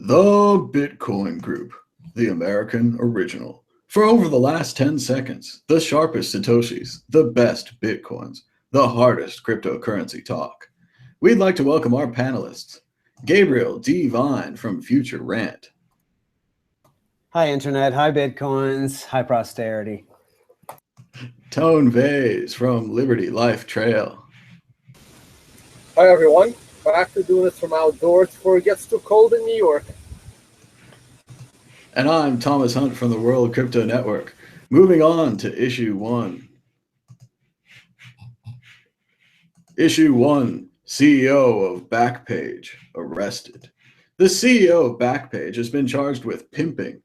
The Bitcoin Group, the American original. For over the last 10 seconds, the sharpest Satoshis, the best Bitcoins, the hardest cryptocurrency talk. We'd like to welcome our panelists, Gabriel D. Vine from Future Rant. Hi, Internet. Hi, Bitcoins. Hi, Posterity. Tone Vase from Liberty Life Trail. Hi, everyone. Back to doing this from outdoors before it gets too cold in New York. And I'm Thomas Hunt from the World Crypto Network. Moving on to Issue 1. Issue 1, CEO of Backpage, arrested. The CEO of Backpage has been charged with pimping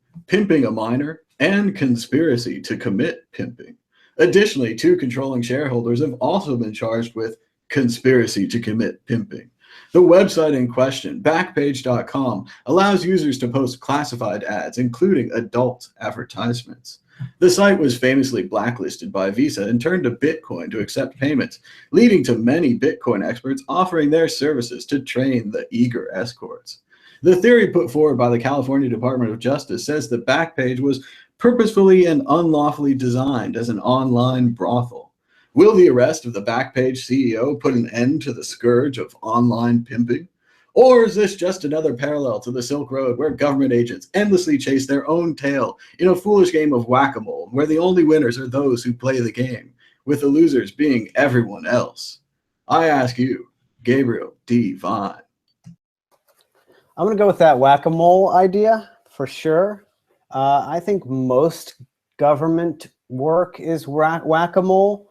a minor, and conspiracy to commit pimping. Additionally, two controlling shareholders have also been charged with conspiracy to commit pimping. The website in question, Backpage.com, allows users to post classified ads, including adult advertisements. The site was famously blacklisted by Visa and turned to Bitcoin to accept payments, leading to many Bitcoin experts offering their services to train the eager escorts. The theory put forward by the California Department of Justice says that Backpage was purposefully and unlawfully designed as an online brothel. Will the arrest of the Backpage CEO put an end to the scourge of online pimping? Or is this just another parallel to the Silk Road where government agents endlessly chase their own tail in a foolish game of whack-a-mole where the only winners are those who play the game, with the losers being everyone else? I ask you, Gabriel D. Vine. I'm going to go with that whack-a-mole idea for sure. I think most government work is whack-a-mole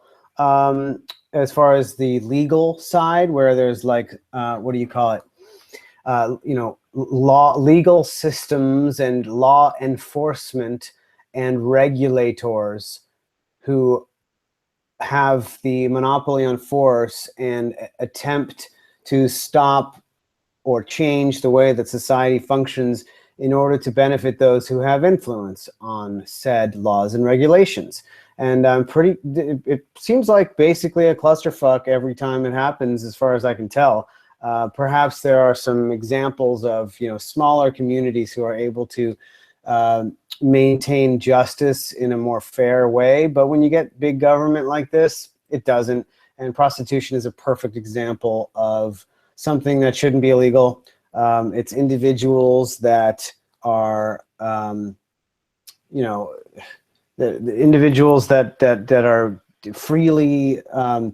as far as the legal side, where there's like, what do you call it? Legal systems and law enforcement and regulators who have the monopoly on force and attempt to stop or change the way that society functions in order to benefit those who have influence on said laws and regulations. And it seems like basically a clusterfuck every time it happens, as far as I can tell. Perhaps there are some examples of smaller communities who are able to maintain justice in a more fair way, but when you get big government like this, it doesn't. And prostitution is a perfect example of something that shouldn't be illegal. It's individuals that are, the individuals that are freely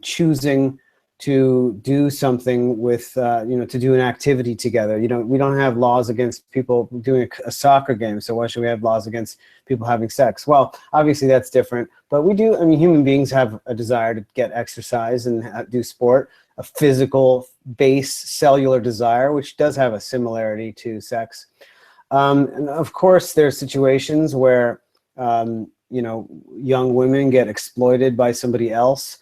choosing to do something with, to do an activity together. We don't have laws against people doing a soccer game, so why should we have laws against people having sex? Well, obviously that's different, but we do. I mean, human beings have a desire to get exercise and do sport, a physical base cellular desire, which does have a similarity to sex. And of course, there's situations where, young women get exploited by somebody else.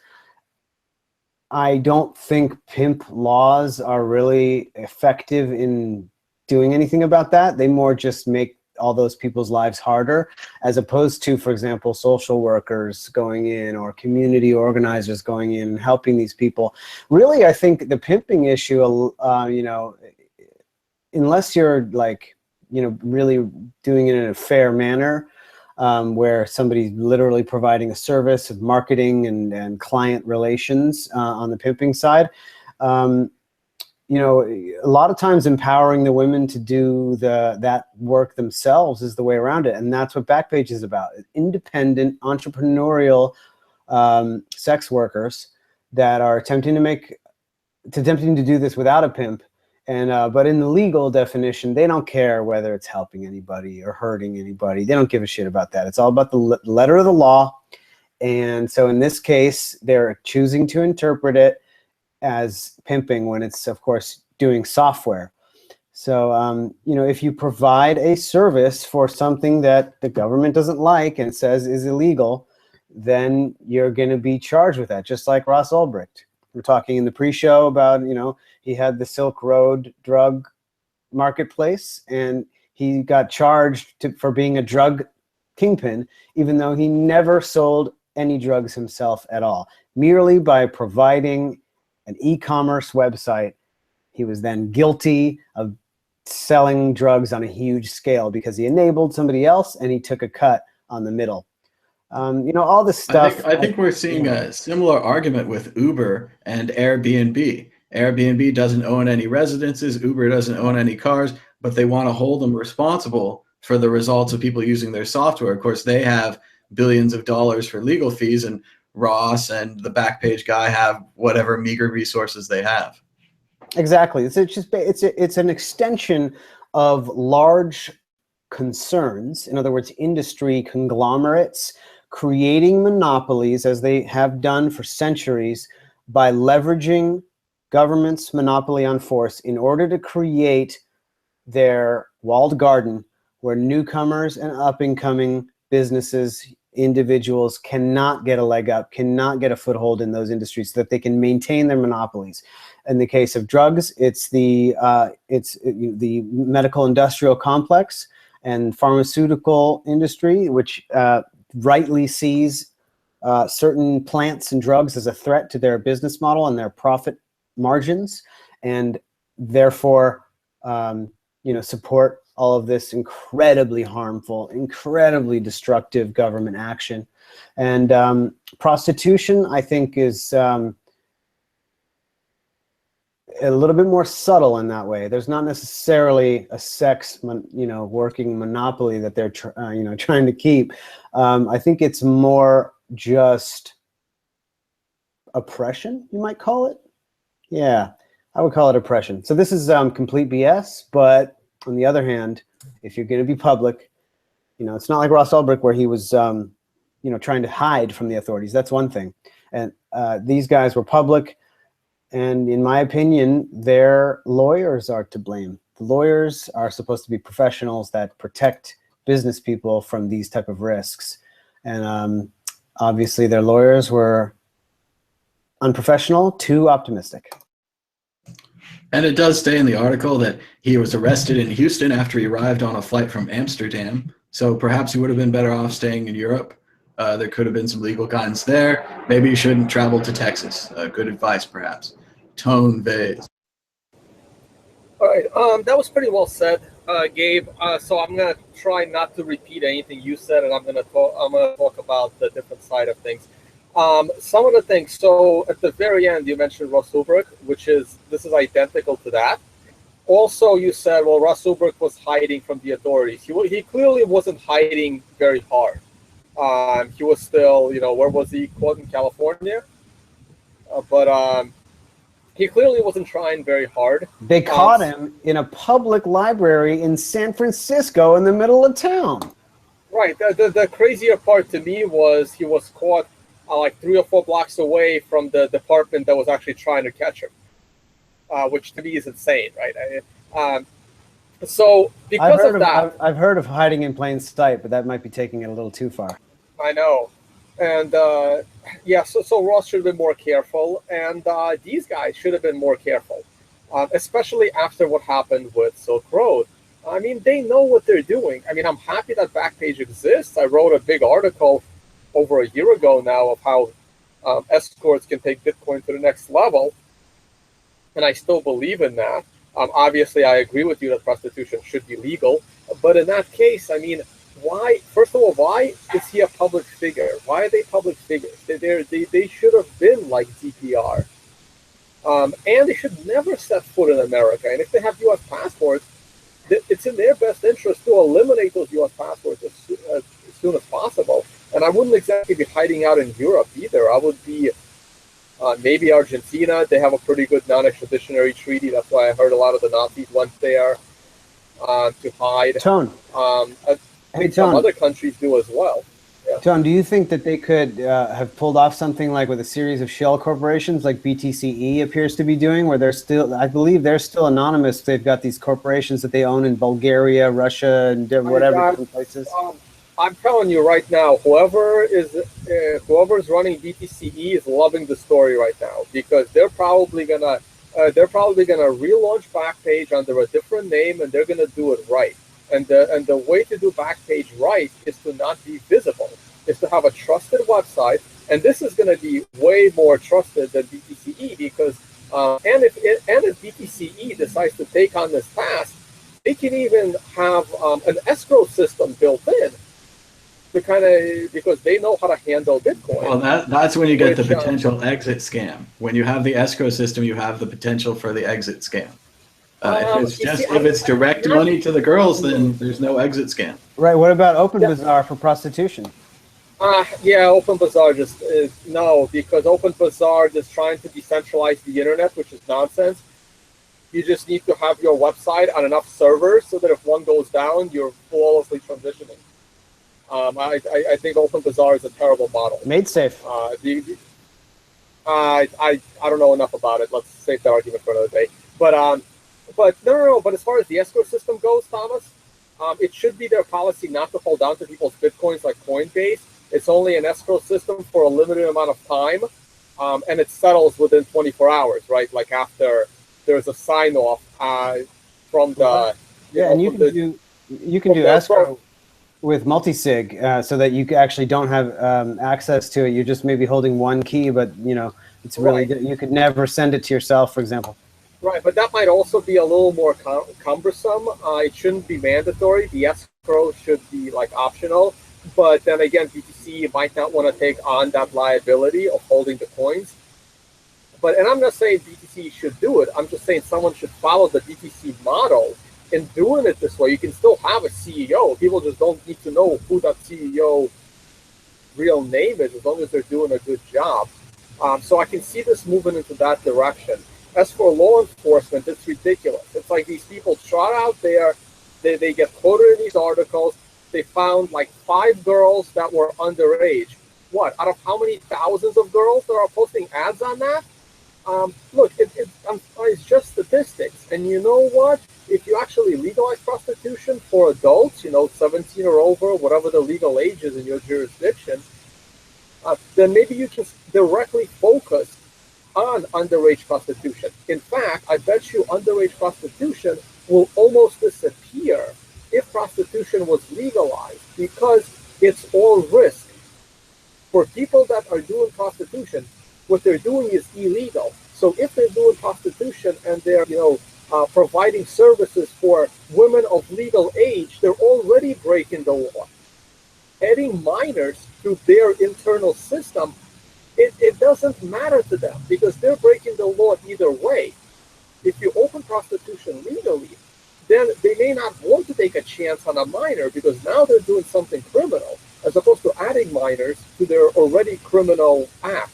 I don't think pimp laws are really effective in doing anything about that. They more just make all those people's lives harder, as opposed to, for example, social workers going in or community organizers going in and helping these people. Really, I think the pimping issue, unless you're really doing it in a fair manner, where somebody's literally providing a service of marketing and client relations on the pimping side. A lot of times empowering the women to do that work themselves is the way around it. And that's what Backpage is about. Independent, entrepreneurial sex workers that are attempting to do this without a pimp. And but in the legal definition, they don't care whether it's helping anybody or hurting anybody. They don't give a shit about that. It's all about the letter of the law. And so in this case, they're choosing to interpret it as pimping when it's, of course, doing software. So, if you provide a service for something that the government doesn't like and says is illegal, then you're going to be charged with that, just like Ross Ulbricht. We're talking in the pre-show about, he had the Silk Road drug marketplace, and he got charged for being a drug kingpin, even though he never sold any drugs himself at all. Merely by providing an e-commerce website, he was then guilty of selling drugs on a huge scale because he enabled somebody else and he took a cut on the middle. All this stuff. I think we're seeing a similar argument with Uber and Airbnb. Airbnb doesn't own any residences. Uber doesn't own any cars, but they want to hold them responsible for the results of people using their software. Of course, they have billions of dollars for legal fees, and Ross and the Backpage guy have whatever meager resources they have. Exactly. It's an extension of large concerns. In other words, industry conglomerates creating monopolies, as they have done for centuries, by leveraging government's monopoly on force in order to create their walled garden where newcomers and up-and-coming businesses, individuals cannot get a leg up, cannot get a foothold in those industries so that they can maintain their monopolies. In the case of drugs, it's the medical industrial complex and pharmaceutical industry, which rightly sees certain plants and drugs as a threat to their business model and their profit margins, and therefore support all of this incredibly harmful, incredibly destructive government action. And prostitution, I think, is a little bit more subtle in that way. There's not necessarily a sex, working monopoly that they're trying to keep. I think it's more just oppression, you might call it. Yeah, I would call it oppression. So this is complete BS, but on the other hand, if you're going to be public, it's not like Ross Ulbricht where he was, trying to hide from the authorities. That's one thing. And these guys were public. And in my opinion, their lawyers are to blame. The lawyers are supposed to be professionals that protect business people from these type of risks. And obviously their lawyers were unprofessional, too optimistic. And it does say in the article that he was arrested in Houston after he arrived on a flight from Amsterdam. So perhaps he would have been better off staying in Europe. There could have been some legal guidance there. Maybe you shouldn't travel to Texas. Good advice, perhaps. Tone Vase. All right, that was pretty well said, Gabe. So I'm gonna try not to repeat anything you said, and I'm gonna talk about the different side of things. Some of the things. So at the very end, you mentioned Ross Ulbricht, this is identical to that. Also, you said, well, Ross Ulbricht was hiding from the authorities. He clearly wasn't hiding very hard. He was still, where was he? Quote, in California. But he clearly wasn't trying very hard. They caught him in a public library in San Francisco in the middle of town. Right. The crazier part to me was he was caught like 3 or 4 blocks away from the department that was actually trying to catch him, which to me is insane, right? So because of that, I've heard of hiding in plain sight, but that might be taking it a little too far. I know. And yeah, so Ross should have been more careful, and these guys should have been more careful, especially after what happened with Silk Road. I mean, they know what they're doing. I mean, I'm happy that Backpage exists. I wrote a big article over a year ago now of how escorts can take Bitcoin to the next level, and I still believe in that. Obviously, I agree with you that prostitution should be legal, but in that case, I mean, why? First of all, why is he a public figure? Why are they public figures? They should have been like DPR, and they should never set foot in America. And if they have U.S. passports, it's in their best interest to eliminate those U.S. passports as soon as possible. And I wouldn't exactly be hiding out in Europe either. I would be maybe Argentina. They have a pretty good non-extraditionary treaty. That's why I heard a lot of the Nazis went there to hide. Tone. Some other countries do as well. Yeah. Tone, do you think that they could have pulled off something like with a series of shell corporations like BTCE appears to be doing, where they're still, I believe they're still anonymous. They've got these corporations that they own in Bulgaria, Russia, and different places. I'm telling you right now, whoever is running BTCE is loving the story right now, because they're probably gonna relaunch Backpage under a different name, and they're gonna do it right. And the way to do Backpage right is to not be visible, is to have a trusted website, and this is going to be way more trusted than BTCE, because and if BTCE decides to take on this task, they can even have an escrow system built in to kind of, because they know how to handle Bitcoin. Well, that's when you get the Which, potential exit scam. When you have the escrow system, you have the potential for the exit scam. If it's direct money to the girls, then there's no exit scam. Right. What about Open Bazaar for prostitution? Yeah, Open Bazaar just is no, because Open Bazaar is trying to decentralize the internet, which is nonsense. You just need to have your website on enough servers so that if one goes down, you're flawlessly transitioning. I think Open Bazaar is a terrible model. Made safe. I don't know enough about it. Let's save that argument for another day. But no. But as far as the escrow system goes, Thomas, it should be their policy not to hold on to people's Bitcoins like Coinbase. It's only an escrow system for a limited amount of time, and it settles within 24 hours, right? Like after there's a sign off from the you can do escrow with multi-sig, so that you actually don't have access to it. You're just maybe holding one key, but it's really good. You could never send it to yourself, for example. Right, but that might also be a little more cumbersome. It shouldn't be mandatory. The escrow should be like optional. But then again, BTC might not want to take on that liability of holding the coins. And I'm not saying BTC should do it. I'm just saying someone should follow the BTC model in doing it this way. You can still have a CEO. People just don't need to know who that CEO real name is, as long as they're doing a good job. So I can see this moving into that direction. As for law enforcement, it's ridiculous. It's like these people trot out there, they get quoted in these articles. They found like 5 girls that were underage. What, out of how many thousands of girls that are posting ads on that? Look, it's just statistics. And you know what? If you actually legalize prostitution for adults, 17 or over, whatever the legal age is in your jurisdiction, then maybe you can directly focus on underage prostitution. In fact, I bet you underage prostitution will almost disappear if prostitution was legalized, because it's all risk. For people that are doing prostitution, what they're doing is illegal. So if they're doing prostitution and they're, providing services for women of legal age, they're already breaking the law. Adding minors through their internal system, it doesn't matter to them because they're breaking the law either way. If you open prostitution legally, then they may not want to take a chance on a minor because now they're doing something criminal, as opposed to adding minors to their already criminal act.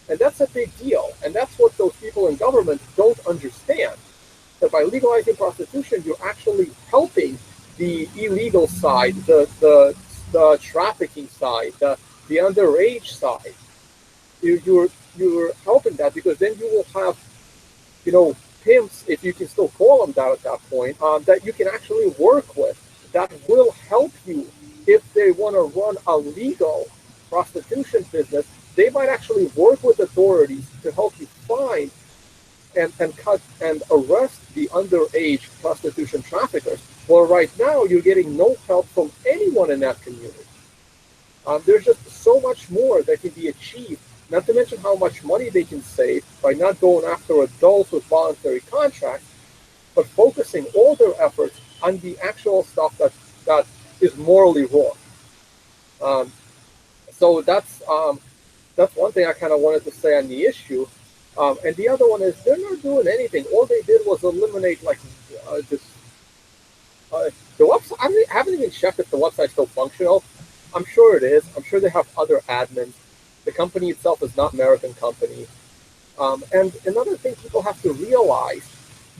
And that's a big deal. And that's what those people in government don't understand. That by legalizing prostitution, you're actually helping the illegal side, the trafficking side, the underage side. You're helping that, because then you will have, pimps, if you can still call them that at that point, that you can actually work with, that will help you if they want to run a legal prostitution business. They might actually work with authorities to help you find and cut and arrest the underage prostitution traffickers. Well, right now, you're getting no help from anyone in that community. There's just so much more that can be achieved, not to mention how much money they can save by not going after adults with voluntary contracts, but focusing all their efforts on the actual stuff that is morally wrong. So that's one thing I kind of wanted to say on the issue. And the other one is they're not doing anything. All they did was eliminate the website. I haven't even checked if the website's still functional. I'm sure it is. I'm sure they have other admins. The company itself is not an American company. And another thing people have to realize,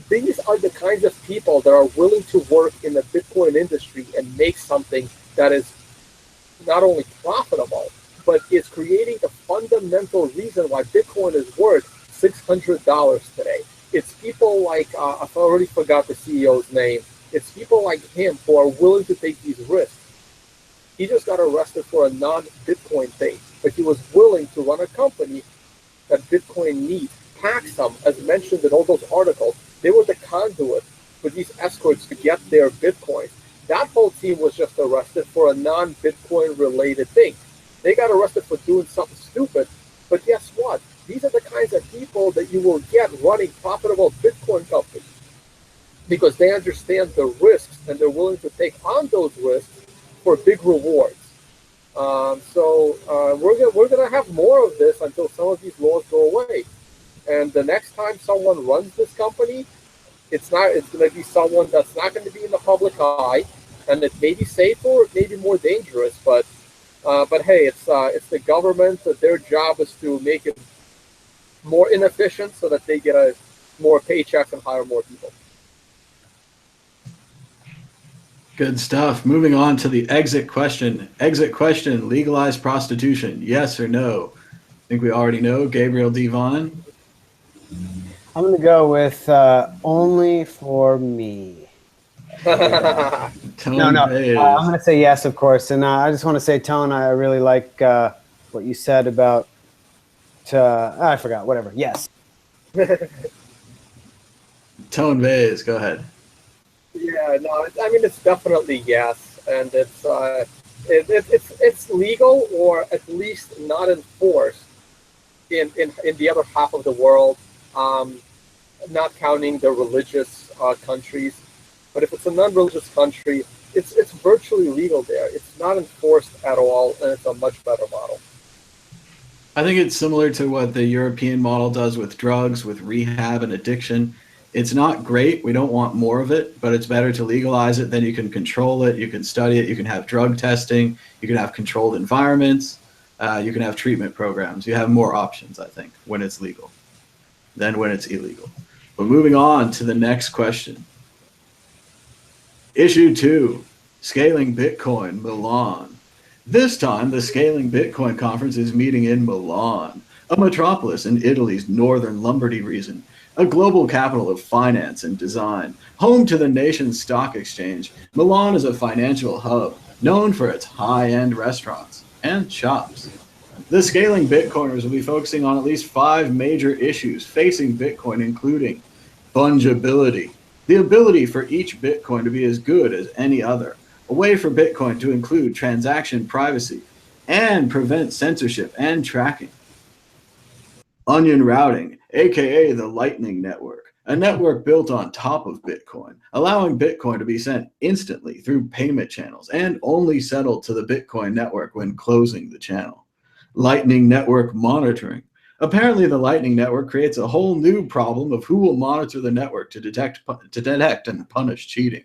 these are the kinds of people that are willing to work in the Bitcoin industry and make something that is not only profitable, but it's creating the fundamental reason why Bitcoin is worth $600 today. It's people like, I've already forgot the CEO's name. It's people like him who are willing to take these risks. He just got arrested for a non-Bitcoin thing, but he was willing to run a company that Bitcoin needs. Paxum, as mentioned in all those articles, they were the conduit for these escorts to get their Bitcoin. That whole team was just arrested for a non-Bitcoin related thing. They got arrested for doing something stupid, but guess what? These are the kinds of people that you will get running profitable Bitcoin companies. because they understand the risks and they're willing to take on those risks for big rewards. We're gonna have more of this until some of these laws go away. And the next time someone runs this company, it's going to be someone that's not going to be in the public eye, and it may be safer or it may be more dangerous. But hey, it's the government. Their job is to make it more inefficient so that they get more paychecks and hire more people. Good stuff. Moving on to the exit question. Exit question, legalize prostitution, yes or no? I think we already know. Gabriel Devon. I'm going to go with only for me. No. I'm going to say yes, of course. And I just want to say, Tone, I really like what you said about, I forgot, whatever. Yes. Tone Vase, go ahead. Yeah, no, I mean, it's definitely yes. And it's legal, or at least not enforced in the other half of the world. Not counting the religious countries, but if it's a non-religious country, it's virtually legal there. It's not enforced at all, and it's a much better model. I think it's similar to what the European model does with drugs, with rehab and addiction. It's not great. We don't want more of it, but it's better to legalize it. Then you can control it. You can study it. You can have drug testing. You can have controlled environments. You can have treatment programs. You have more options, I think, when it's legal than when it's illegal. But moving on to the next question. Issue 2, Scaling Bitcoin, Milan. This time, the Scaling Bitcoin conference is meeting in Milan, a metropolis in Italy's northern Lombardy region, a global capital of finance and design. Home to the nation's stock exchange, Milan is a financial hub known for its high-end restaurants and shops. The Scaling Bitcoiners will be focusing on at least 5 major issues facing Bitcoin, including fungibility, the ability for each Bitcoin to be as good as any other, a way for Bitcoin to include transaction privacy and prevent censorship and tracking. Onion routing, aka the Lightning Network, a network built on top of Bitcoin, allowing Bitcoin to be sent instantly through payment channels and only settled to the Bitcoin network when closing the channel. Lightning Network monitoring. Apparently, the Lightning Network creates a whole new problem of who will monitor the network to detect and punish cheating.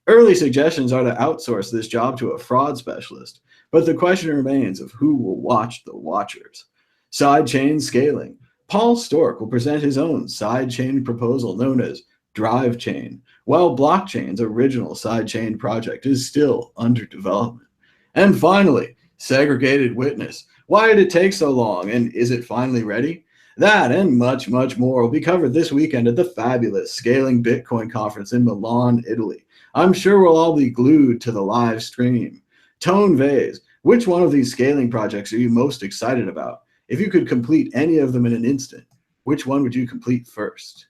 Early suggestions are to outsource this job to a fraud specialist, but the question remains of who will watch the watchers. Sidechain scaling. Paul Stork will present his own sidechain proposal known as Drive Chain, while Blockchain's original sidechain project is still under development. And finally, segregated witness. Why did it take so long, and is it finally ready? That and much, much more will be covered this weekend at the fabulous Scaling Bitcoin Conference in Milan, Italy. I'm sure we'll all be glued to the live stream. Tone Vase, which one of these scaling projects are you most excited about? If you could complete any of them in an instant, which one would you complete first?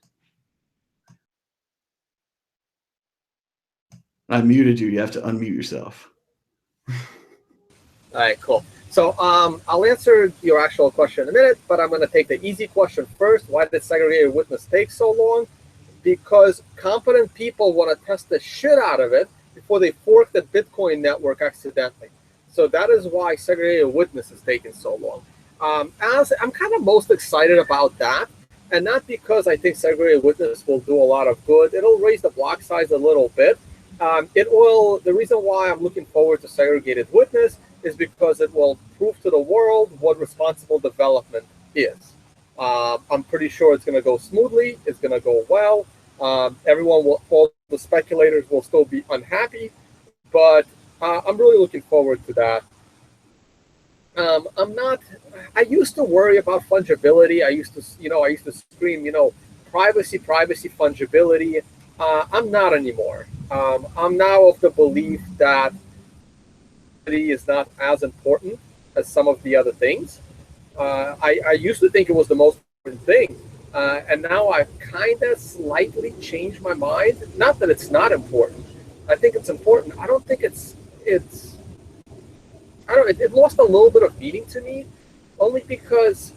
I muted you. You have to unmute yourself. All right, cool. So I'll answer your actual question in a minute, but I'm going to take the easy question first. Why did segregated witness take so long? Because competent people want to test the shit out of it before they fork the Bitcoin network accidentally. So that is why segregated witness is taking so long. As I'm kind of most excited about that, and not because I think segregated witness will do a lot of good. It'll raise the block size a little bit. The reason why I'm looking forward to segregated witness is because it will prove to the world what responsible development is. I'm pretty sure it's going to go smoothly. It's going to go well. All the speculators will still be unhappy, but I'm really looking forward to that. I used to worry about fungibility. I used to scream, privacy, fungibility. I'm not anymore. I'm now of the belief that is not as important as some of the other things. I used to think it was the most important thing, and now I've kind of slightly changed my mind. Not that it's not important. I think it's important. I don't think it lost a little bit of meaning to me, only because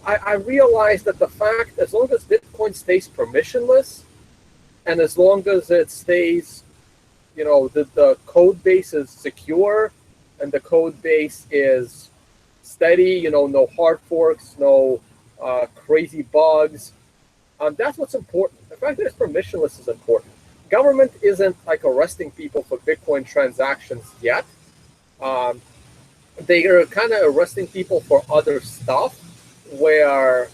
I realized that the fact, as long as Bitcoin stays permissionless, and as long as it stays, the code base is secure, and the code base is steady, no hard forks, no crazy bugs. That's what's important. The fact that it's permissionless is important. Government isn't like arresting people for Bitcoin transactions yet. They are kind of arresting people for other stuff where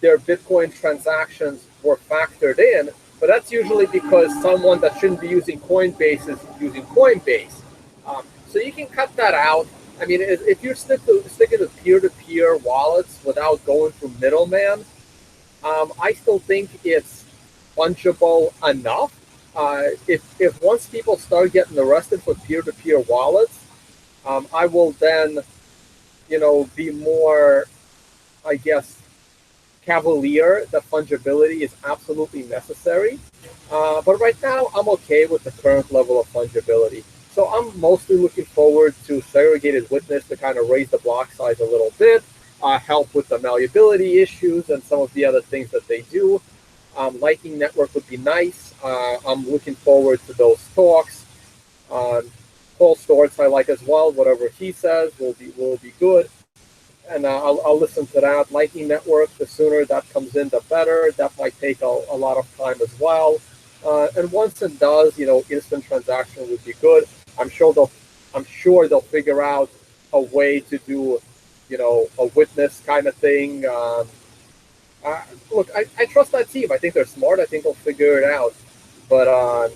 their Bitcoin transactions were factored in, but that's usually because someone that shouldn't be using Coinbase is using Coinbase. So you can cut that out. I mean, if you're sticking to peer-to-peer wallets without going through middleman, I still think it's fungible enough. If once people start getting arrested for peer-to-peer wallets, I will then, be more, I guess, cavalier that fungibility is absolutely necessary. But right now, I'm okay with the current level of fungibility. So I'm mostly looking forward to segregated witness to kind of raise the block size a little bit, help with the malleability issues and some of the other things that they do. Lightning Network would be nice. I'm looking forward to those talks. Paul Storts I like as well. Whatever he says will be good. And I'll listen to that. Lightning Network, the sooner that comes in, the better. That might take a lot of time as well. And once it does, instant transaction would be good. I'm sure they'll figure out a way to do, a witness kind of thing. Look, I trust that team. I think they're smart. I think they'll figure it out. But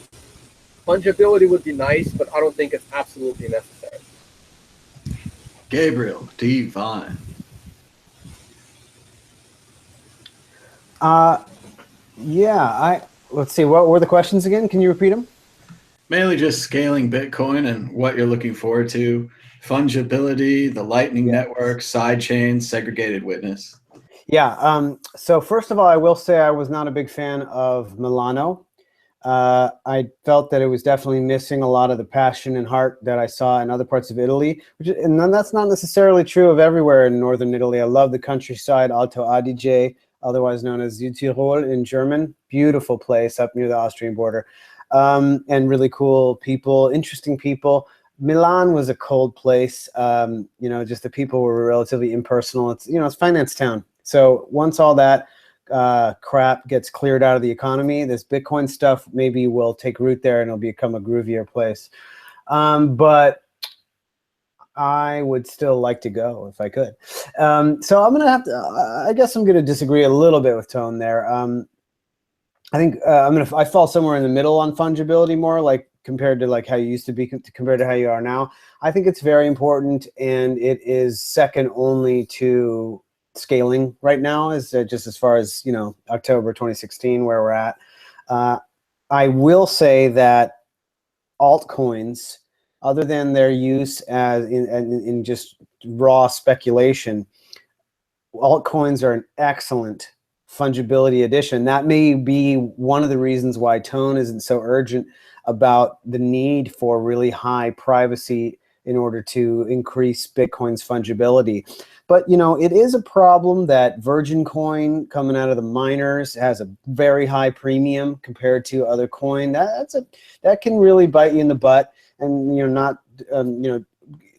fungibility would be nice, but I don't think it's absolutely necessary. Gabriel Devine. Let's see, what were the questions again? Can you repeat them? Mainly just scaling Bitcoin and what you're looking forward to. Fungibility, the Lightning Network, side chains, segregated witness. Yeah. So first of all, I will say I was not a big fan of Milano. I felt that it was definitely missing a lot of the passion and heart that I saw in other parts of Italy, and that's not necessarily true of everywhere in northern Italy. I love the countryside, Alto Adige, otherwise known as Südtirol in German. Beautiful place up near the Austrian border, and really cool people, interesting people. Milan was a cold place. Just the people were relatively impersonal. It's finance town. So once all that crap gets cleared out of the economy, this Bitcoin stuff maybe will take root there and it'll become a groovier place. But I would still like to go if I could. So I'm going to have to, I guess I'm going to disagree a little bit with Tone there. I think I fall somewhere in the middle on fungibility more, like compared to like how you used to be compared to how you are now. I think it's very important, and it is second only to scaling right now, is just as far as October 2016 where we're at. I will say that altcoins, other than their use as in just raw speculation, altcoins are an excellent fungibility addition. That may be one of the reasons why Tone isn't so urgent about the need for really high privacy in order to increase Bitcoin's fungibility. But it is a problem that Virgin coin coming out of the miners has a very high premium compared to other coin. That can really bite you in the butt, and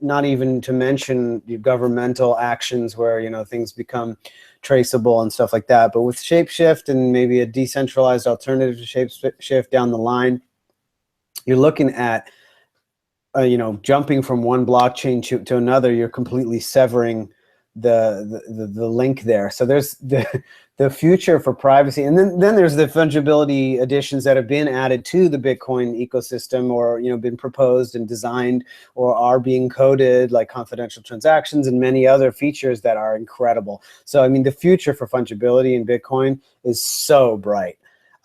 not even to mention governmental actions where things become traceable and stuff like that. But with Shapeshift and maybe a decentralized alternative to Shapeshift down the line, you're looking at jumping from one blockchain to another. You're completely severing the link there. So there's the future for privacy, and then there's the fungibility additions that have been added to the Bitcoin ecosystem, or been proposed and designed, or are being coded, like confidential transactions and many other features that are incredible. So I mean, the future for fungibility in Bitcoin is so bright.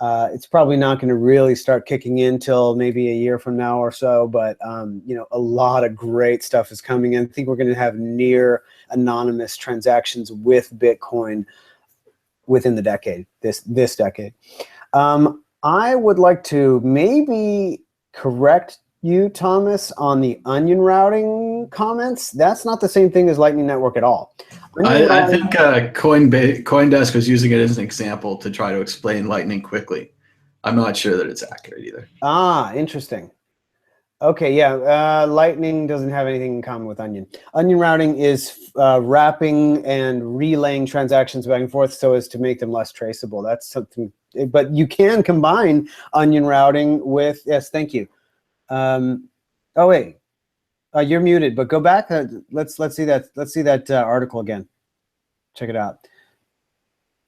It's probably not going to really start kicking in till maybe a year from now or so, but a lot of great stuff is coming in. I think we're going to have near anonymous transactions with Bitcoin within the decade, this decade. I would like to maybe correct you, Thomas, on the onion routing comments. That's not the same thing as Lightning Network at all. I think CoinDesk was using it as an example to try to explain Lightning quickly. I'm not sure that it's accurate either. Ah, interesting. Okay, yeah, Lightning doesn't have anything in common with Onion. Onion routing is wrapping and relaying transactions back and forth so as to make them less traceable. That's something, but you can combine Onion routing with, yes, thank you. Oh wait, you're muted, but go back. Let's see that article again. Check it out.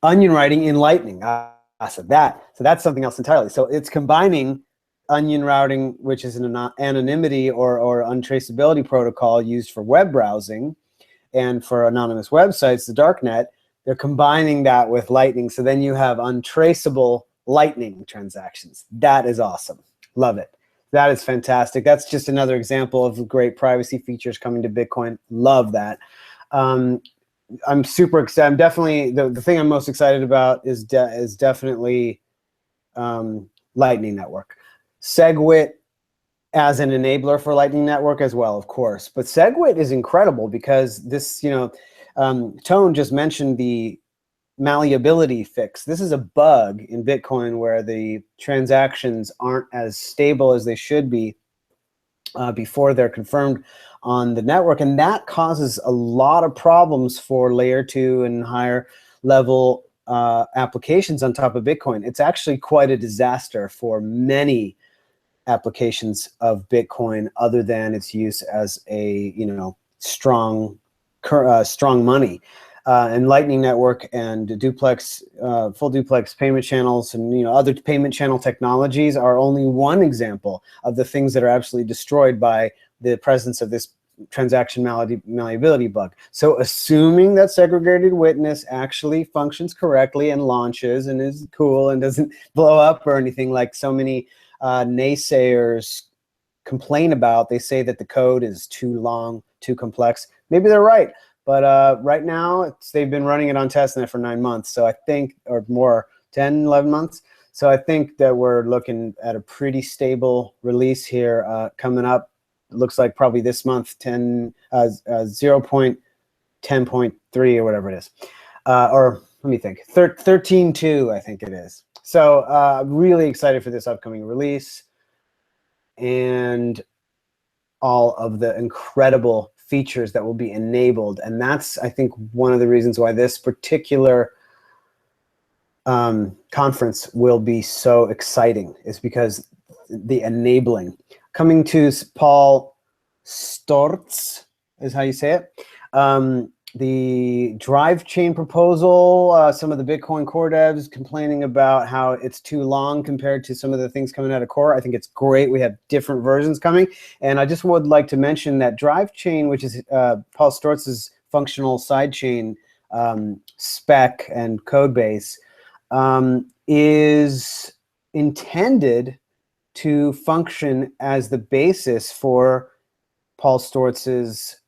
Onion writing in Lightning. So that's something else entirely. So it's combining Onion routing, which is an anonymity or untraceability protocol used for web browsing and for anonymous websites, the darknet. They're combining that with Lightning, so then you have untraceable Lightning transactions. That is awesome. Love it. That is fantastic. That's just another example of great privacy features coming to Bitcoin. Love that. I'm super excited. I'm definitely the thing I'm most excited about is definitely Lightning Network. SegWit as an enabler for Lightning Network as well, of course. But SegWit is incredible because this, Tone just mentioned the malleability fix. This is a bug in Bitcoin where the transactions aren't as stable as they should be before they're confirmed on the network, and that causes a lot of problems for layer 2 and higher level applications on top of Bitcoin. It's actually quite a disaster for many applications of Bitcoin other than its use as a strong money. And Lightning Network and duplex, full duplex payment channels and other payment channel technologies are only one example of the things that are absolutely destroyed by the presence of this transaction malleability bug. So assuming that segregated witness actually functions correctly and launches and is cool and doesn't blow up or anything like so many naysayers complain about, they say that the code is too long, too complex. Maybe they're right. But right now, they've been running it on testnet for 9 months. So I think, or more, 10, 11 months. So I think that we're looking at a pretty stable release here coming up. It looks like probably this month, 0.10.3 or whatever it is. Or let me think, 13.2, I think it is. So really excited for this upcoming release and all of the incredible features that will be enabled. And that's, I think, one of the reasons why this particular conference will be so exciting is because the enabling. Coming to Paul Storz is how you say it. The drive chain proposal, some of the Bitcoin core devs complaining about how it's too long compared to some of the things coming out of core. I think it's great. We have different versions coming. And I just would like to mention that drive chain, which is Paul Storz's functional sidechain spec and code base, is intended to function as the basis for Paul Storz's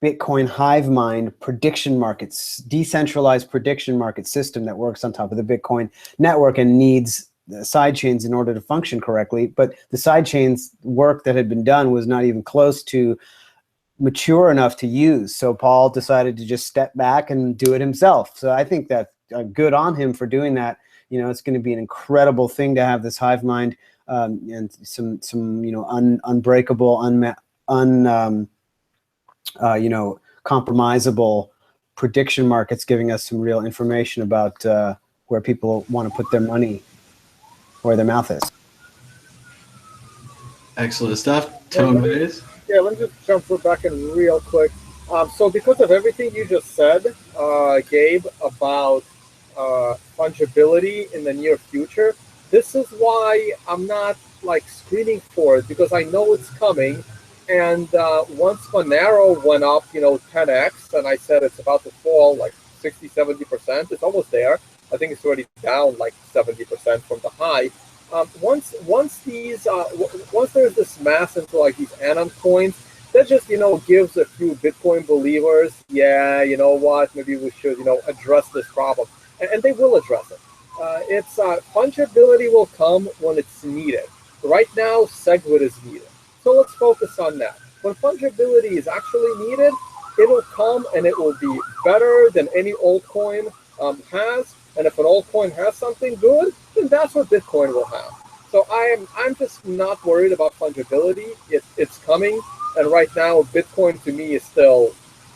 Bitcoin hive mind prediction markets, decentralized prediction market system that works on top of the Bitcoin network and needs the side chains in order to function correctly. But the side chains work that had been done was not even close to mature enough to use. So Paul decided to just step back and do it himself. So I think that good on him for doing that. It's going to be an incredible thing to have this hive mind and some unbreakable, compromisable prediction markets, giving us some real information about where people want to put their money, where their mouth is. Excellent stuff. Tone Mays. Yeah, let me just jump back in real quick. So because of everything you just said, Gabe, about fungibility in the near future, this is why I'm not screening for it, because I know it's coming. And once Monero went up, 10x, and I said it's about to fall 60, 70%. It's almost there. I think it's already down 70% from the high. Once there's this mass into these anon coins, that just gives a few Bitcoin believers, yeah, you know what, maybe we should address this problem, and they will address it. It's fungibility will come when it's needed. Right now, SegWit is needed. So let's focus on that. When fungibility is actually needed, it'll come and it will be better than any altcoin has. And if an altcoin has something good, then that's what Bitcoin will have. So I'm just not worried about fungibility. It's coming, and right now Bitcoin to me is still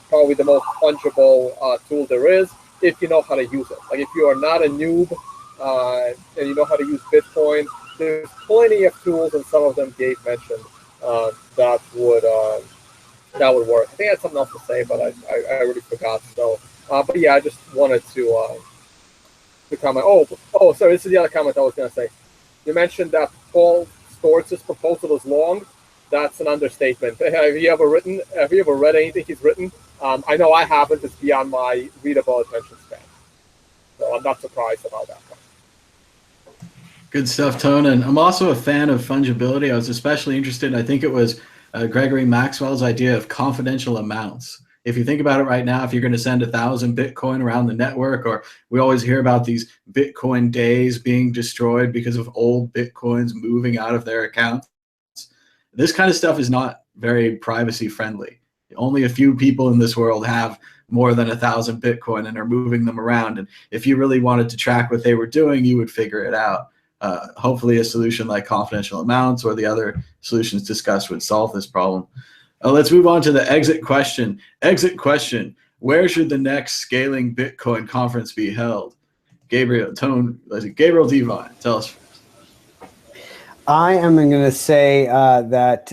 probably the most fungible tool there is if you know how to use it. Like if you are not a noob and you know how to use Bitcoin, there's plenty of tools, and some of them Gabe mentioned that would work. I think I had something else to say, but I already forgot. So, but yeah, I just wanted to comment. Oh, sorry. This is the other comment I was going to say. You mentioned that Paul Storz's proposal is long. That's an understatement. Have you ever read anything he's written? I know I haven't. It's beyond my readable attention span. So I'm not surprised about that one. Good stuff, Tone. And I'm also a fan of fungibility. I was especially interested, I think it was Gregory Maxwell's idea of confidential amounts. If you think about it right now, if you're going to send 1,000 Bitcoin around the network, or we always hear about these Bitcoin days being destroyed because of old Bitcoins moving out of their accounts, this kind of stuff is not very privacy friendly. Only a few people in this world have more than 1,000 Bitcoin and are moving them around. And if you really wanted to track what they were doing, you would figure it out. Hopefully a solution like confidential amounts or the other solutions discussed would solve this problem. Let's move on to the exit question. Exit question: where should the next Scaling Bitcoin conference be held? Gabriel Devine, tell us. I am going to say that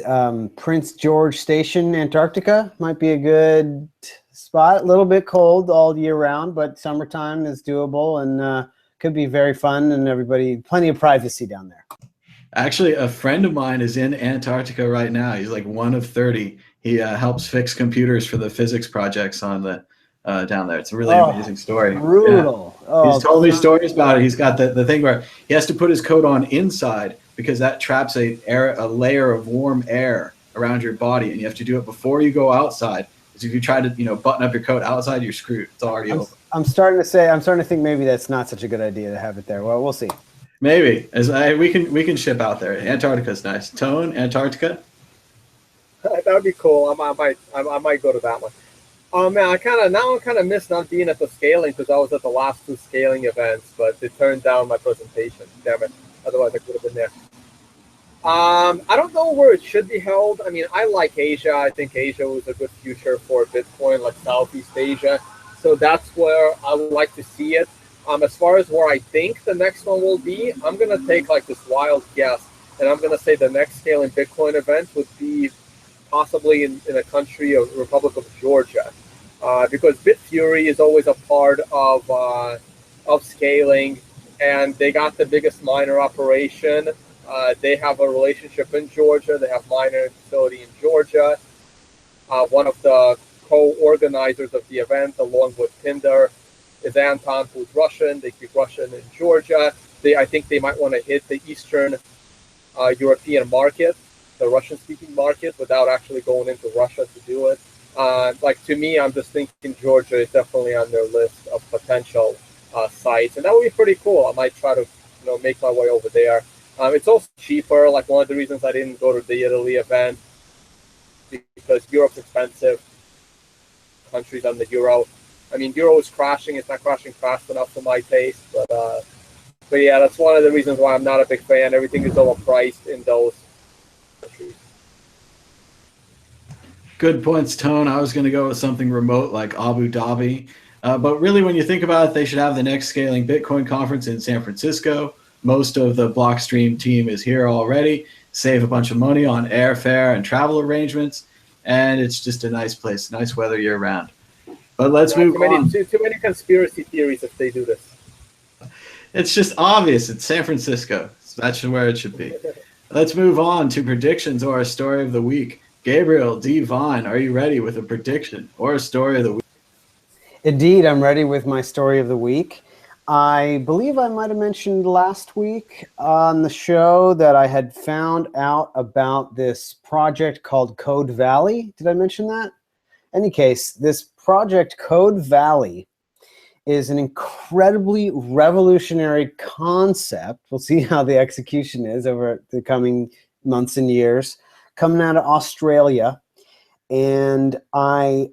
Prince George Station, Antarctica, might be a good spot. A little bit cold all year round, but summertime is doable and could be very fun, and plenty of privacy down there. Actually, a friend of mine is in Antarctica right now. He's like one of 30. He helps fix computers for the physics projects on the down there. It's a really amazing story. Brutal. Yeah. Oh, he's told me stories about it. He's got the thing where he has to put his coat on inside because that traps a layer of warm air around your body, and you have to do it before you go outside. Because if you try to button up your coat outside, you're screwed. It's already open. I'm starting to think maybe that's not such a good idea to have it there. Well, we'll see. Maybe we can ship out there. Antarctica's nice. Tone, Antarctica. That would be cool. I might go to that one. Oh man, I kind of miss not being at the scaling because I was at the last 2 scaling events, but they turned down my presentation. Damn it! Otherwise, I could have been there. I don't know where it should be held. I mean, I like Asia. I think Asia was a good future for Bitcoin, like Southeast Asia. So that's where I would like to see it. As far as where I think the next one will be, I'm going to take like this wild guess, and I'm going to say the next Scaling Bitcoin event would be possibly in a country of Republic of Georgia, because Bitfury is always a part of scaling, and they got the biggest miner operation. They have a relationship in Georgia. They have miner facility in Georgia. One of the co-organizers of the event, along with Tinder, is Anton, who's Russian. They speak Russian in Georgia. I think they might want to hit the Eastern European market, the Russian-speaking market, without actually going into Russia to do it. Like to me, I'm just thinking Georgia is definitely on their list of potential sites, and that would be pretty cool. I might try to make my way over there. It's also cheaper. Like one of the reasons I didn't go to the Italy event because Europe's expensive. Countries on the euro. I mean, euro is crashing. It's not crashing fast enough for my taste, but yeah, that's one of the reasons why I'm not a big fan. Everything is overpriced in those countries. Good points, Tone. I was going to go with something remote like Abu Dhabi. But really, when you think about it, they should have the next Scaling Bitcoin conference in San Francisco. Most of the Blockstream team is here already. Save a bunch of money on airfare and travel arrangements. And it's just a nice place, nice weather year round. But let's move on. Too many conspiracy theories if they do this. It's just obvious. It's San Francisco. So that's where it should be. Let's move on to predictions or a story of the week. Gabriel Devine, are you ready with a prediction or a story of the week? Indeed, I'm ready with my story of the week. I believe I might have mentioned last week on the show that I had found out about this project called Code Valley. Did I mention that? In any case, this project Code Valley is an incredibly revolutionary concept. We'll see how the execution is over the coming months and years, coming out of Australia. And I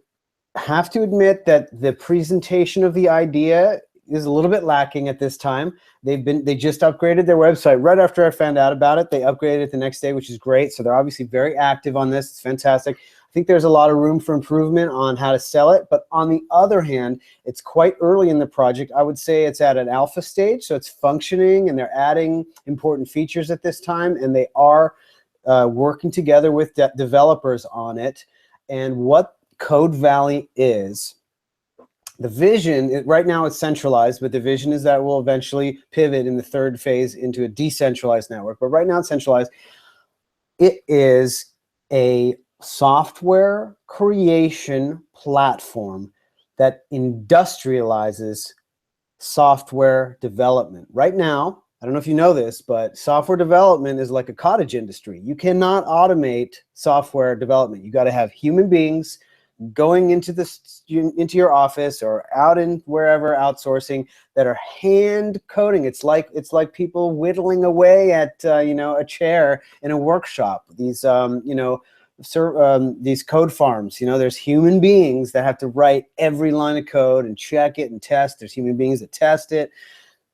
have to admit that the presentation of the idea is a little bit lacking at this time. They just upgraded their website right after I found out about it. They upgraded it the next day, which is great. So they're obviously very active on this. It's fantastic. I think there's a lot of room for improvement on how to sell it. But on the other hand, it's quite early in the project. I would say it's at an alpha stage, so it's functioning, and they're adding important features at this time, and they are working together with developers on it. And what Code Valley is, the vision, right now it's centralized, but the vision is that we'll eventually pivot in the third phase into a decentralized network. But right now it's centralized. It is a software creation platform that industrializes software development. Right now, I don't know if you know this, but software development is like a cottage industry. You cannot automate software development. You got to have human beings going into your office or out in wherever outsourcing that are hand coding. It's like people whittling away at a chair in a workshop. These these code farms. There's human beings that have to write every line of code and check it and test. There's human beings that test it.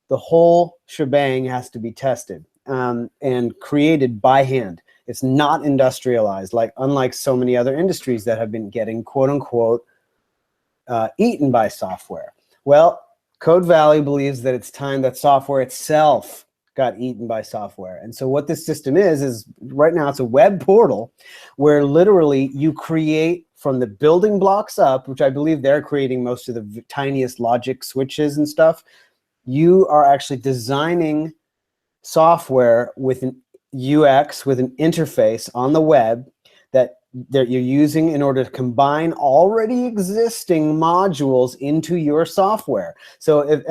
The whole shebang has to be tested and created by hand. It's not industrialized, unlike so many other industries that have been getting quote unquote eaten by software. Well, Code Valley believes that it's time that software itself got eaten by software. And so what this system is right now it's a web portal where literally you create from the building blocks up, which I believe they're creating most of the tiniest logic switches and stuff. You are actually designing software with an UX, with an interface on the web that you're using in order to combine already existing modules into your software. So if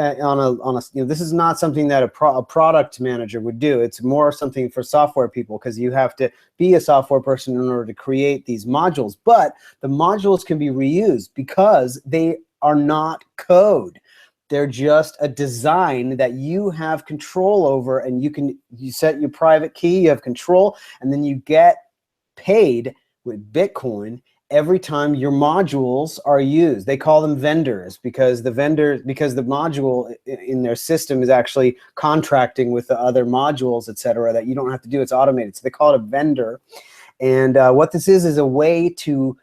this is not something that a product manager would do. It's more something for software people, because you have to be a software person in order to create these modules. But the modules can be reused because they are not code. They're just a design that you have control over, and you set your private key, you have control, and then you get paid with Bitcoin every time your modules are used. They call them vendors because the module in their system is actually contracting with the other modules, etc., that you don't have to do. It's automated. So they call it a vendor. And what this is a way to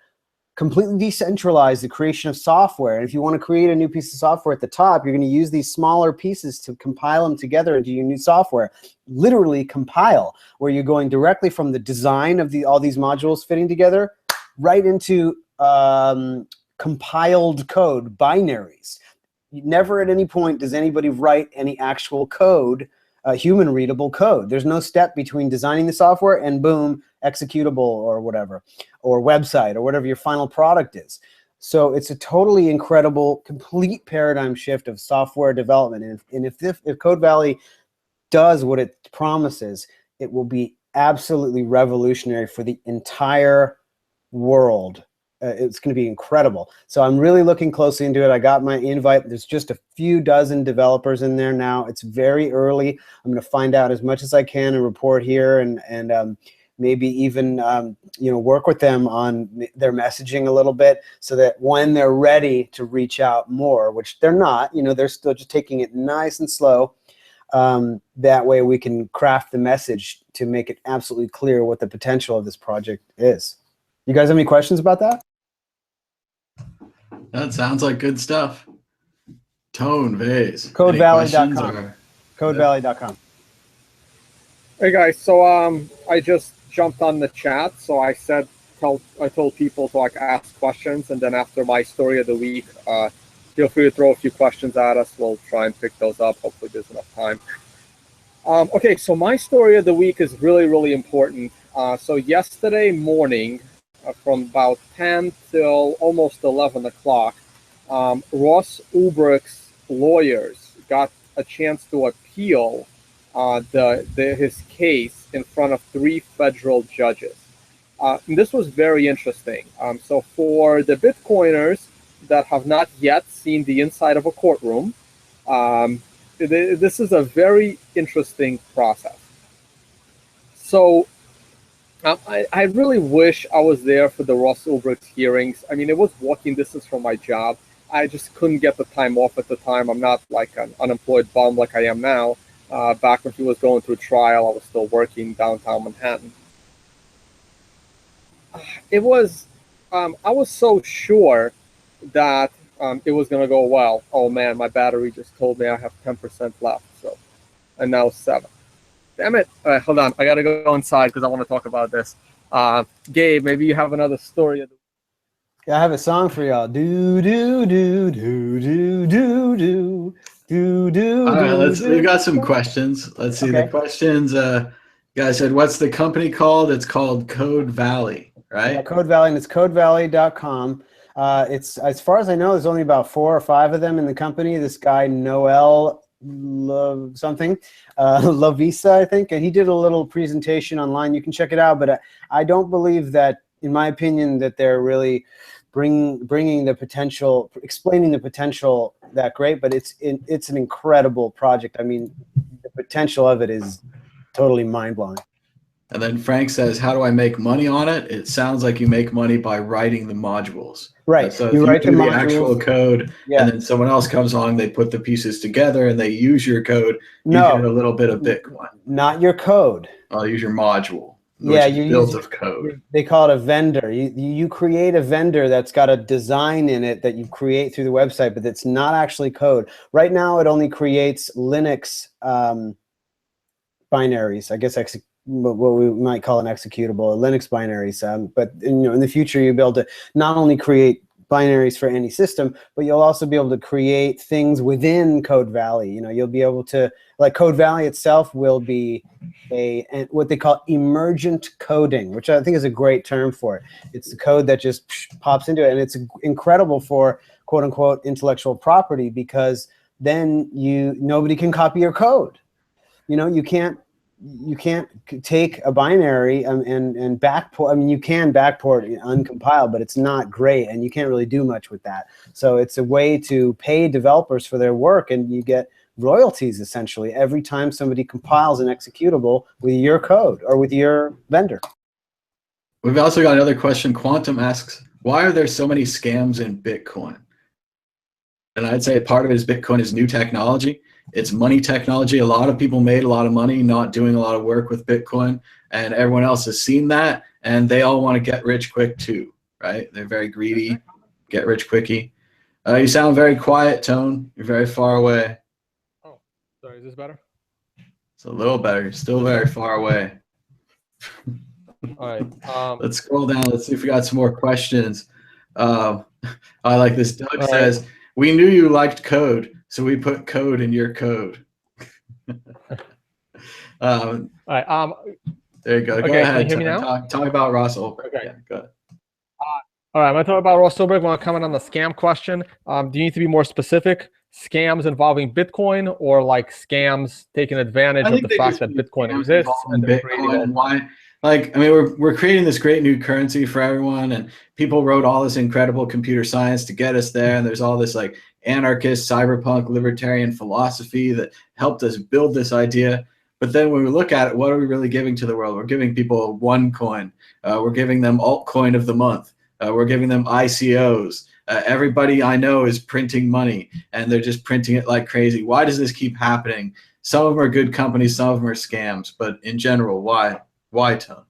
completely decentralize the creation of software. And if you want to create a new piece of software at the top, you're going to use these smaller pieces to compile them together into your new software. Literally compile, where you're going directly from the design of all these modules fitting together right into compiled code, binaries. Never at any point does anybody write any actual code, human readable code. There's no step between designing the software and boom, executable or whatever, or website or whatever your final product is. So it's a totally incredible, complete paradigm shift of software development. And if Code Valley does what it promises, it will be absolutely revolutionary for the entire world. It's going to be incredible. So I'm really looking closely into it. I got my invite. There's just a few dozen developers in there now. It's very early. I'm going to find out as much as I can and report here, and maybe even work with them on their messaging a little bit, so that when they're ready to reach out more, which they're not, they're still just taking it nice and slow. That way we can craft the message to make it absolutely clear what the potential of this project is. You guys have any questions about that? That sounds like good stuff. Tone, Vase. Codevalley.com. Codevalley.com. Hey guys, so I just jumped on the chat, so I told people to ask questions, and then after my story of the week, feel free to throw a few questions at us. We'll try and pick those up. Hopefully there's enough time. Okay, so my story of the week is really, really important. So yesterday morning, from about 10 till almost 11 o'clock, Ross Ulbricht's lawyers got a chance to appeal his case in front of 3 federal judges. And this was very interesting. So for the Bitcoiners that have not yet seen the inside of a courtroom, this is a very interesting process. So I really wish I was there for the Ross Ulbricht hearings. I mean, it was walking distance from my job. I just couldn't get the time off at the time. I'm not like an unemployed bum like I am now. Back when he was going through trial, I was still working downtown Manhattan. It was, I was so sure that it was going to go well. Oh man, my battery just told me I have 10% left. So, and now 7. Damn it. All right, hold on. I got to go inside because I want to talk about this. Gabe, maybe you have another story. Yeah, I have a song for y'all. Do do do do do do do do do. All right, do. we've got some questions. Let's see the questions. Guys said, what's the company called? It's called Code Valley, right? Yeah, Code Valley, and it's codevalley.com. It's, as far as I know, there's only about 4 or 5 of them in the company. This guy, Noel Lavisa, I think, and he did a little presentation online. You can check it out, but I don't believe that, in my opinion, that they're really bringing the potential, explaining the potential that great, but it's an incredible project. I mean, the potential of it is totally mind-blowing. And then Frank says, how do I make money on it? It sounds like you make money by writing the modules. Right. So you if write you do the modules, actual code, yeah, and then someone else comes along, they put the pieces together and they use your code, you get a little bit of Bitcoin. Not your code. I'll use your module. Yeah, you use of code. They call it a vendor. You create a vendor that's got a design in it that you create through the website, but it's not actually code. Right now, it only creates Linux binaries. I guess what we might call an executable, Linux binaries. But in the future, you'll be able to not only create binaries for any system, but you'll also be able to create things within Code Valley. You'll be able to, like, Code Valley itself will be what they call emergent coding, which I think is a great term for it. It's the code that just pops into it, and it's incredible for quote unquote intellectual property, because then nobody can copy your code. You can't take a binary and backport. I mean, you can backport uncompiled, but it's not great, and you can't really do much with that. So it's a way to pay developers for their work, and you get royalties essentially every time somebody compiles an executable with your code or with your vendor. We've also got another question. Quantum asks, why are there so many scams in Bitcoin? And I'd say part of it is Bitcoin is new technology. It's money technology. A lot of people made a lot of money not doing a lot of work with Bitcoin, and everyone else has seen that, and they all want to get rich quick too, right? They're very greedy, get rich quickie. You sound very quiet, Tone. You're very far away. Oh, sorry, is this better? It's a little better. You're still very far away. All right. Let's scroll down. Let's see if we got some more questions. I like this. Doug says, we knew you liked code, so we put code in your code. All right. There you go. Okay, go ahead. can you hear me now? Talk about Ross Ulbricht. Okay. Yeah, go ahead. All right, I'm going to talk about Ross Ulbricht. Want to comment on the scam question? Do you need to be more specific? Scams involving Bitcoin, or like scams taking advantage of the fact that Bitcoin exists and Bitcoin, and why? Like, I mean, we're creating this great new currency for everyone, and people wrote all this incredible computer science to get us there, and there's all this like anarchist, cyberpunk, libertarian philosophy that helped us build this idea. But then when we look at it, what are we really giving to the world? We're giving people one coin. We're giving them altcoin of the month. We're giving them ICOs. Everybody I know is printing money, and they're just printing it like crazy. Why does this keep happening? Some of them are good companies, some of them are scams, but in general, why? Why, Tone?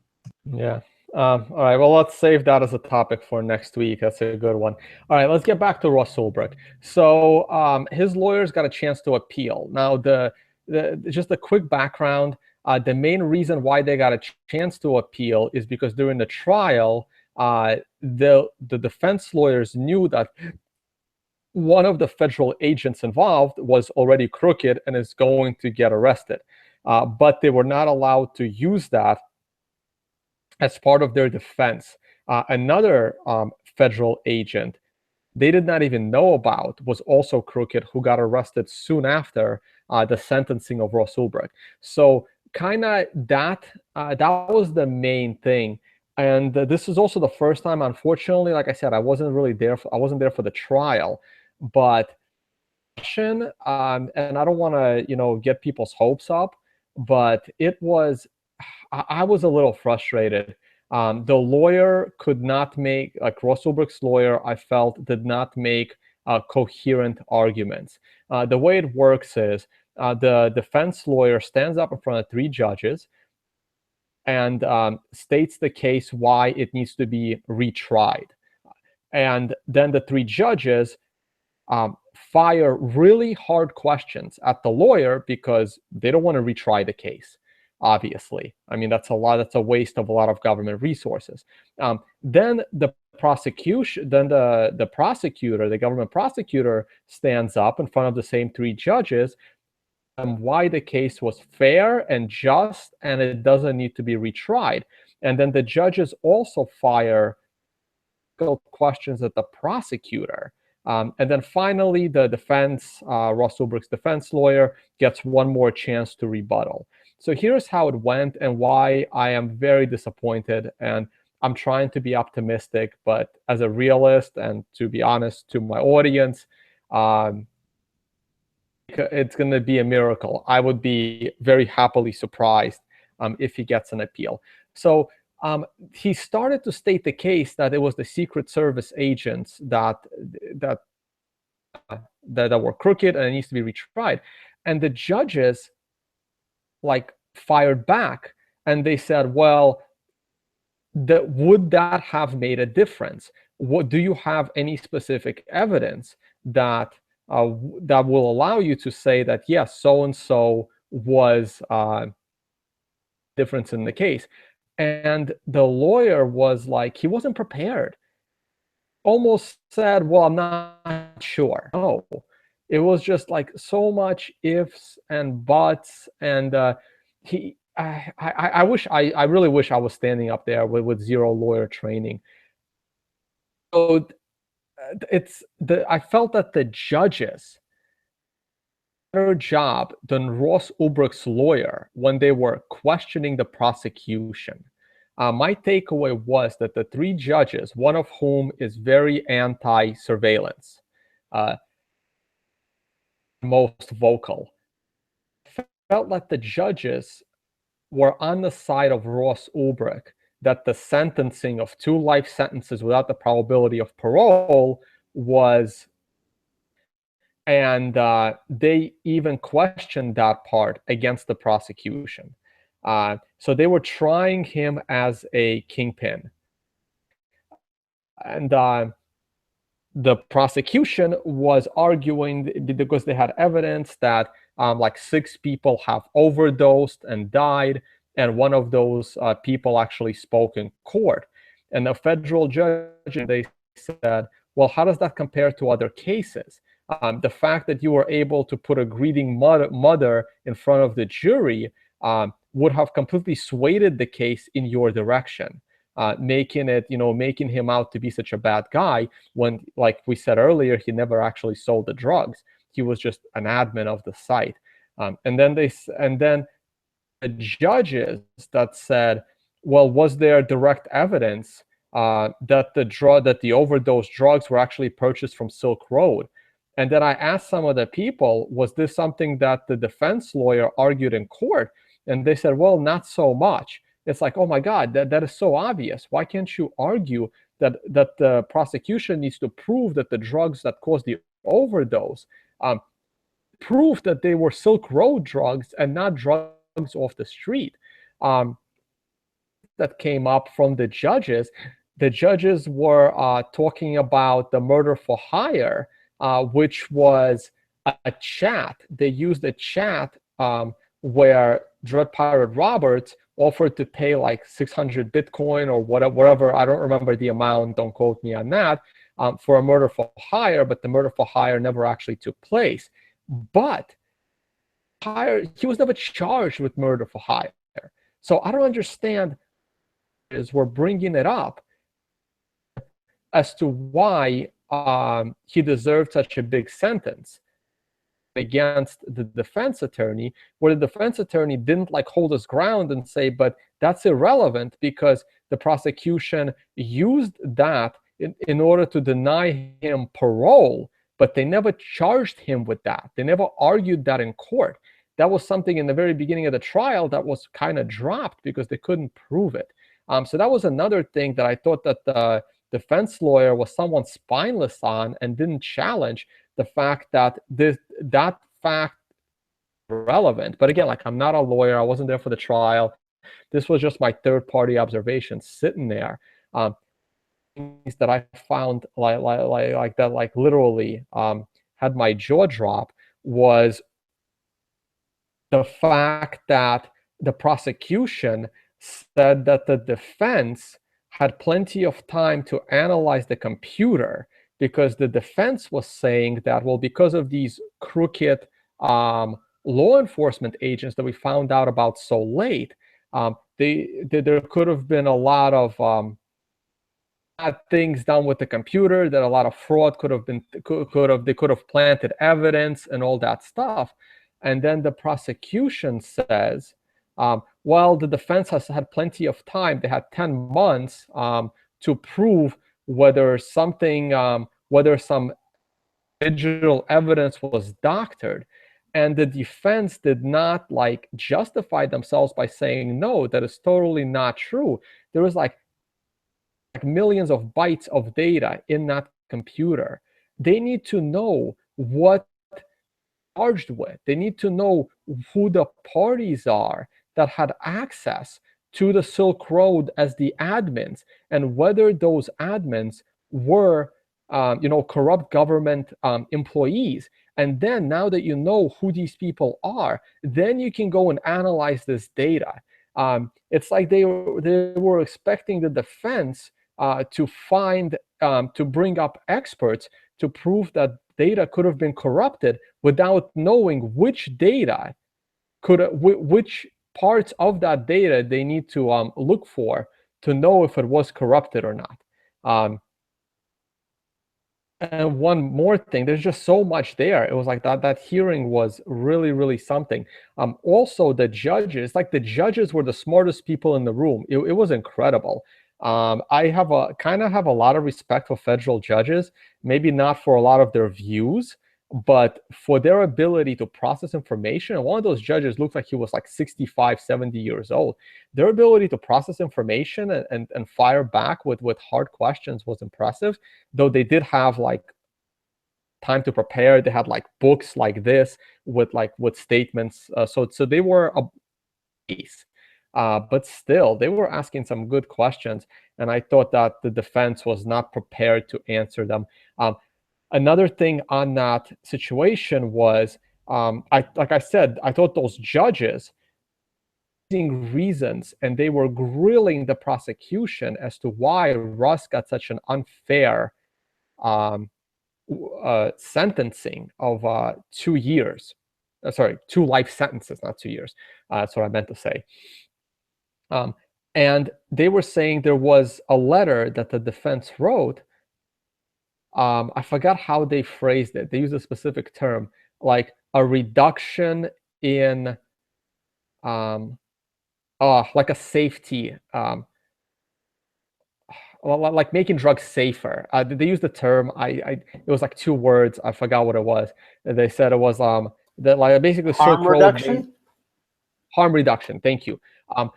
Yeah. All right. Well, let's save that as a topic for next week. That's a good one. All right. Let's get back to Ross Ulbricht. So his lawyers got a chance to appeal. Now, just a quick background. The main reason why they got a chance to appeal is because during the trial, the defense lawyers knew that one of the federal agents involved was already crooked and is going to get arrested. But they were not allowed to use that as part of their defense. Another federal agent they did not even know about was also crooked, who got arrested soon after the sentencing of Ross Ulbricht. So kind of that was the main thing. And this is also the first time, unfortunately, like I said, I wasn't there for the trial, but and I don't want to get people's hopes up, but I was a little frustrated. The lawyer could not make, like Ross Ulbricht's lawyer, I felt did not make coherent arguments. The way it works is the defense lawyer stands up in front of 3 judges and states the case why it needs to be retried. And then the 3 judges fire really hard questions at the lawyer because they don't want to retry the case, obviously. I mean, that's a waste of a lot of government resources. Then the prosecution, then the prosecutor, the government prosecutor stands up in front of the same 3 judges and why the case was fair and just and it doesn't need to be retried. And then the judges also fire questions at the prosecutor. And then finally, the defense, Ross Ulbricht's defense lawyer, gets one more chance to rebuttal. So here's how it went and why I am very disappointed. And I'm trying to be optimistic, but as a realist and to be honest to my audience, it's going to be a miracle. I would be very happily surprised if he gets an appeal. So he started to state the case that it was the Secret Service agents that were crooked and it needs to be retried. And the judges fired back and they said, well, would that have made a difference? What do you have any specific evidence that will allow you to say that yes, so and so was difference in the case? And the lawyer was he wasn't prepared. Almost said, well, I'm not sure. No, it was just so much ifs and buts. And I really wish I was standing up there with zero lawyer training. So I felt that the judges did a better job than Ross Ulbricht's lawyer when they were questioning the prosecution. My takeaway was that the 3 judges, one of whom is very anti-surveillance, most vocal, felt like the judges were on the side of Ross Ulbricht, that the sentencing of 2 life sentences without the probability of parole was, and they even questioned that part against the prosecution. So they were trying him as a kingpin. And the prosecution was arguing because they had evidence that 6 people have overdosed and died, and one of those people actually spoke in court. And the federal judge, they said, well, how does that compare to other cases? The fact that you were able to put a grieving mother in front of the jury would have completely swayed the case in your direction, making him out to be such a bad guy when, like we said earlier, he never actually sold the drugs. He was just an admin of the site. And then the judges that said, well, was there direct evidence that the overdose drugs were actually purchased from Silk Road? And then I asked some of the people, was this something that the defense lawyer argued in court? And they said, well, not so much. It's oh my God, that is so obvious. Why can't you argue that the prosecution needs to prove that the drugs that caused the overdose, prove that they were Silk Road drugs and not drugs off the street? That came up from the judges. The judges were talking about the murder for hire, which was a chat. They used a chat where Dread Pirate Roberts offered to pay 600 Bitcoin or whatever. I don't remember the amount. Don't quote me on that. For a murder for hire, but the murder for hire never actually took place. But he was never charged with murder for hire. So I don't understand is we're bringing it up as to why he deserved such a big sentence against the defense attorney, where the defense attorney didn't hold his ground and say, but that's irrelevant because the prosecution used that in order to deny him parole, but they never charged him with that. They never argued that in court. That was something in the very beginning of the trial that was kind of dropped because they couldn't prove it. So that was another thing that I thought that defense lawyer was someone spineless on and didn't challenge the fact that that fact relevant. But again, like, I'm not a lawyer. I wasn't there for the trial. This was just my third-party observation sitting there. Things that I found like that, like literally had my jaw drop, was the fact that the prosecution said that the defense had plenty of time to analyze the computer, because the defense was saying that, well, because of these crooked law enforcement agents that we found out about so late, there could have been a lot of bad things done with the computer, that a lot of fraud they could have planted evidence and all that stuff. And then the prosecution says, well, the defense has had plenty of time. They had 10 months to prove whether some digital evidence was doctored. And the defense did not like justify themselves by saying, no, that is totally not true. There was like millions of bytes of data in that computer. They need to know what charged with. They need to know who the parties are that had access to the Silk Road as the admins, and whether those admins were corrupt government employees. And then, now that you know who these people are, then you can go and analyze this data. It's like they were expecting the defense to bring up experts to prove that data could have been corrupted, without knowing which parts of that data they need to look for to know if it was corrupted or not. And one more thing, there's just so much there. It was like that hearing was really, really something. Also, the judges were the smartest people in the room. It was incredible. I have a lot of respect for federal judges, maybe not for a lot of their views, but for their ability to process information. And one of those judges looked like he was like 65, 70 years old. Their ability to process information and fire back with hard questions was impressive, though they did have like time to prepare. They had like books like this with statements. So they were a piece. But still, they were asking some good questions, and I thought that the defense was not prepared to answer them. Another thing on that situation was, like I said, I thought those judges using reasons, and they were grilling the prosecution as to why Russ got such an unfair sentencing of 2 years. Sorry, 2 life sentences, not 2 years. That's what I meant to say. And they were saying there was a letter that the defense wrote. I forgot how they phrased it. They used a specific term, like a reduction in, like a safety, like making drugs safer. They used the term. It was like 2 words. I forgot what it was. They said it was that like basically harm reduction. Harm reduction. Thank you.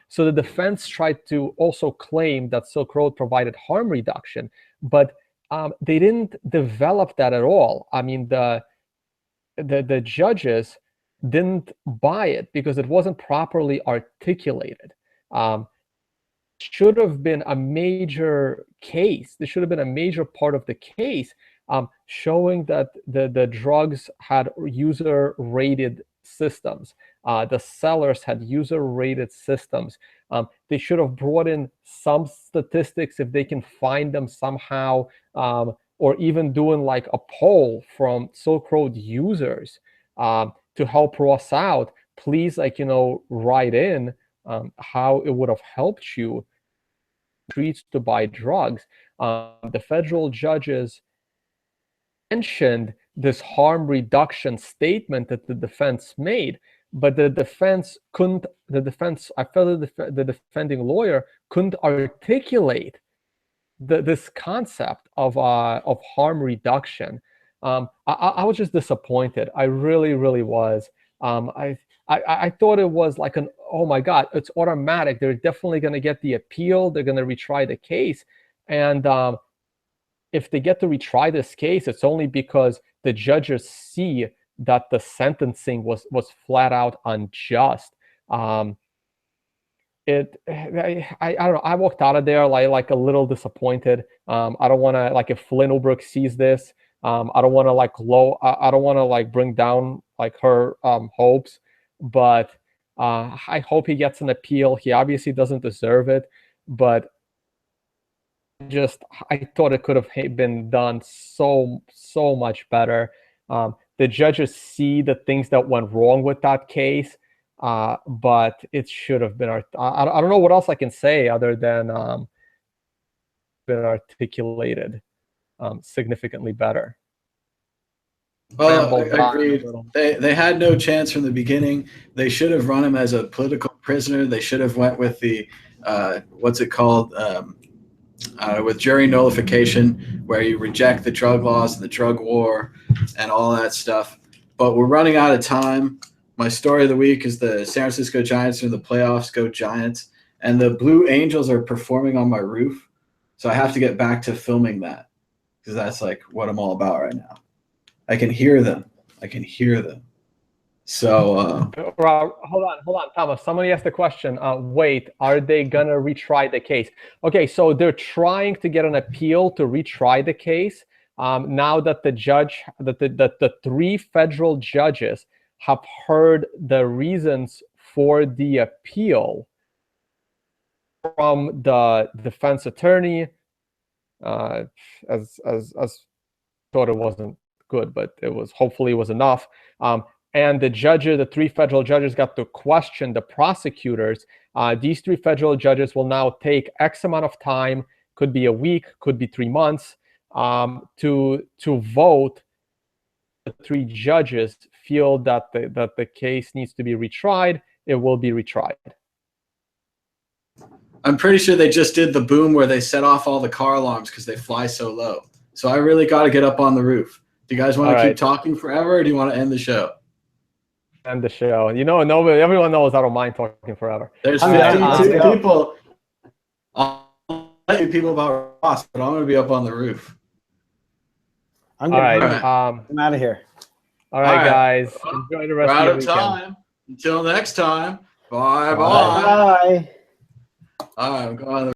So the defense tried to also claim that Silk Road provided harm reduction, but they didn't develop that at all. I mean, the judges didn't buy it because it wasn't properly articulated. Should have been a major case. There should have been a major part of the case showing that the drugs had user-rated systems. The sellers had user-rated systems. They should have brought in some statistics if they can find them somehow, or even doing like a poll from Silk Road users to help Ross out. Please, write in how it would have helped you streets to buy drugs. The federal judges mentioned this harm reduction statement that the defense made, but the defense, I felt that the defending lawyer couldn't articulate this concept of harm reduction. I was just disappointed. I really, really was. I thought it was like oh my God, it's automatic. They're definitely going to get the appeal. They're going to retry the case. And if they get to retry this case, it's only because the judges see that the sentencing was flat out unjust. I don't know. I walked out of there like a little disappointed. I don't want to, like, if Flynn Ulbrich sees this, I don't want to I don't want to bring down her hopes, but I hope he gets an appeal. He obviously doesn't deserve it, but I thought it could have been done so much better. The judges see the things that went wrong with that case, but it should have been. I don't know what else I can say other than been articulated significantly better. Well, agreed. They had no chance from the beginning. They should have run him as a political prisoner. They should have went with the what's it called, with jury nullification, where you reject the drug laws and the drug war and all that stuff. But we're running out of time. My story of the week is the San Francisco Giants are in the playoffs. Go Giants! And the Blue Angels are performing on my roof, so I have to get back to filming that, because that's like what I'm all about right now. I can hear them. So hold on, Thomas. Somebody asked the question. Wait, are they gonna retry the case? Okay, so they're trying to get an appeal to retry the case. Now that the three federal judges have heard the reasons for the appeal from the defense attorney, as thought it wasn't good, but hopefully it was enough. And the three federal judges got to question the prosecutors. These three federal judges will now take X amount of time, could be a week, could be 3 months, to vote. The three judges feel that the case needs to be retried. It will be retried. I'm pretty sure they just did the boom where they set off all the car alarms because they fly so low. So I really got to get up on the roof. Do you guys want to keep talking forever, or do you want to end the show? End the show. Everyone knows I don't mind talking forever. There's 52 people. I'll let you people about Ross, but I'm going to be up on the roof. I'm out of here. All right, guys. Enjoy the rest of your weekend. Time. Until next time. Bye. Bye. All right, I'm going on the